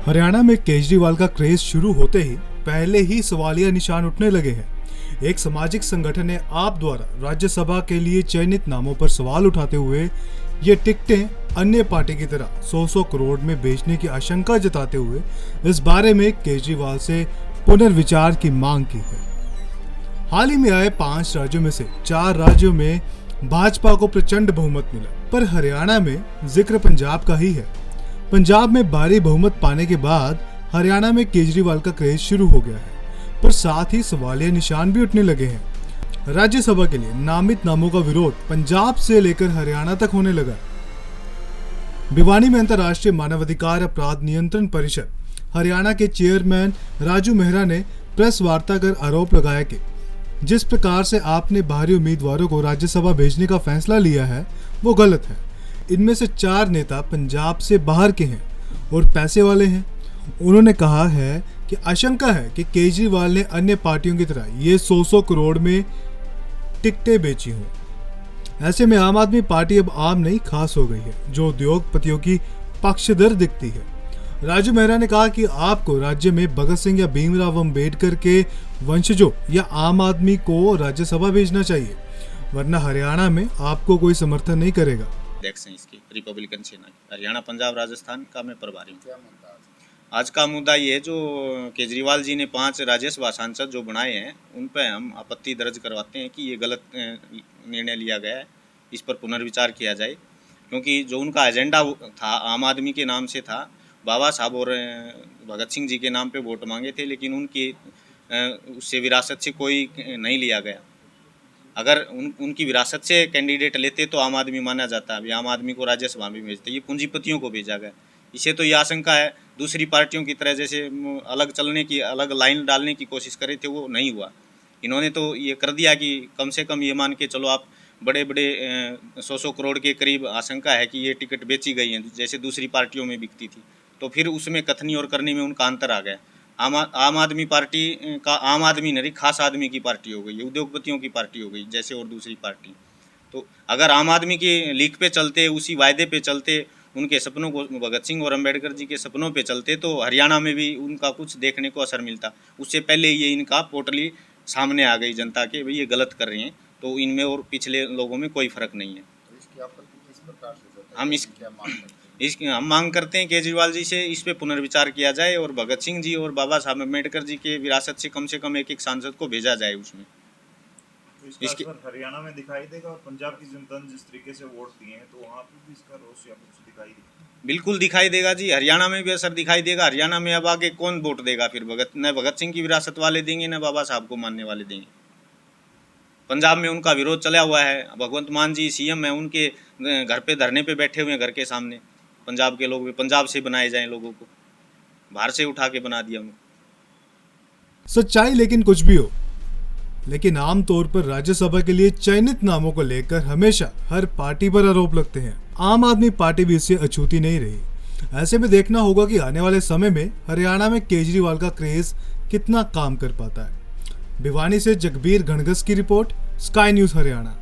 हरियाणा में केजरीवाल का क्रेज शुरू होते ही पहले ही सवालिया निशान उठने लगे हैं। एक सामाजिक संगठन ने आप द्वारा राज्यसभा के लिए चयनित नामों पर सवाल उठाते हुए ये टिकटें अन्य पार्टी की तरह 100 करोड़ में बेचने की आशंका जताते हुए इस बारे में केजरीवाल से पुनर्विचार की मांग की है। हाल ही में आए 5 राज्यों में से 4 राज्यों में भाजपा को प्रचंड बहुमत मिला, पर हरियाणा में जिक्र पंजाब का ही है। पंजाब में भारी बहुमत पाने के बाद हरियाणा में केजरीवाल का क्रेज शुरू हो गया है, पर साथ ही सवालिया निशान भी उठने लगे हैं। राज्यसभा के लिए नामित नामों का विरोध पंजाब से लेकर हरियाणा तक होने लगा। भिवानी में अंतर्राष्ट्रीय मानवाधिकार अपराध नियंत्रण परिषद हरियाणा के चेयरमैन राजू मेहरा ने प्रेस वार्ता कर आरोप लगाया कि जिस प्रकार से आपने बाहरी उम्मीदवारों को राज्यसभा भेजने का फैसला लिया है वो गलत है। इनमें से 4 नेता पंजाब से बाहर के हैं और पैसे वाले हैं। उन्होंने कहा है कि आशंका है कि केजरीवाल ने अन्य पार्टियों की तरह ये 100 करोड़ में टिकटें बेची हों। ऐसे में आम आदमी पार्टी अब आम नहीं खास हो गई है, जो उद्योगपतियों की पक्षधर दिखती है। राजू मेहरा ने कहा कि आपको राज्य में भगत सिंह या भीमराव अम्बेडकर के वंशजों या आम आदमी को राज्यसभा भेजना चाहिए, वरना हरियाणा में आपको कोई समर्थन नहीं करेगा। अध्यक्ष हैं इसकी रिपब्लिकन सेना की, हरियाणा पंजाब राजस्थान का मैं प्रभारी हूँ। आज का मुद्दा ये है, जो केजरीवाल जी ने 5 राज्यसभा सांसद जो बनाए हैं उन पर हम आपत्ति दर्ज करवाते हैं कि ये गलत निर्णय लिया गया है, इस पर पुनर्विचार किया जाए। क्योंकि जो उनका एजेंडा था आम आदमी के नाम से था, बाबा साहब और भगत सिंह जी के नाम पे वोट मांगे थे, लेकिन उनकी उससे विरासत से कोई नहीं लिया गया। अगर उनकी विरासत से कैंडिडेट लेते तो आम आदमी माना जाता, अभी आम आदमी को राज्यसभा में भेजते, ये पूंजीपतियों को भेजा गया। इसे तो ये आशंका है दूसरी पार्टियों की तरह जैसे अलग चलने की, अलग लाइन डालने की कोशिश करे थे, वो नहीं हुआ। इन्होंने तो ये कर दिया कि कम से कम ये मान के चलो आप बड़े बड़े 100 करोड़ के करीब आशंका है कि ये टिकट बेची गई हैं जैसे दूसरी पार्टियों में बिकती थी, तो फिर उसमें कथनी और करने में उनका अंतर आ गया। आम आदमी पार्टी का आम आदमी नहीं, खास आदमी की पार्टी हो गई, उद्योगपतियों की पार्टी हो गई जैसे और दूसरी पार्टी। तो अगर आम आदमी की लीक पे चलते, उसी वायदे पे चलते, उनके सपनों को, भगत सिंह और अम्बेडकर जी के सपनों पे चलते, तो हरियाणा में भी उनका कुछ देखने को असर मिलता। उससे पहले ये इनका पोटली सामने आ गई जनता के, भाई ये गलत कर रहे हैं, तो इनमें और पिछले लोगों में कोई फर्क नहीं है। हम मांग करते हैं केजरीवाल जी से इस पे पुनर्विचार किया जाए और भगत सिंह जी और बाबा साहब अम्बेडकर जी के विरासत से कम एक सांसद को भेजा जाए उसमें। तो इसका असर हरियाणा में दिखाई देगा, और पंजाब की जनता ने जिस तरीके से वोट दिए हैं तो वहाँ पे भी इसका रोष या कुछ दिखाई देगा? बिल्कुल दिखाई देगा जी, हरियाणा में भी असर दिखाई देगा। हरियाणा में अब आगे कौन वोट देगा फिर? न भगत सिंह की विरासत वाले देंगे, न बाबा साहब को मानने वाले देंगे। पंजाब में उनका विरोध चला हुआ है, भगवंत मान जी सीएम है, उनके घर पे धरने पे बैठे हुए हैं, घर के सामने। पंजाब के लोग, पंजाब से बनाए जाएं लोगों को, बाहर से उठा के बना दिया उनको। सच्चाई लेकिन कुछ भी हो, लेकिन आमतौर पर राज्यसभा के लिए चयनित नामों को लेकर हमेशा हर पार्टी पर आरोप लगते हैं। आम आदमी पार्टी भी इससे अछूती नहीं रही। ऐसे में देखना होगा कि आने वाले समय में हरियाणा में केजरीवाल का क्रेज कितना काम कर पाता है। भिवानी से जगबीर घनघस की रिपोर्ट, स्काई न्यूज हरियाणा।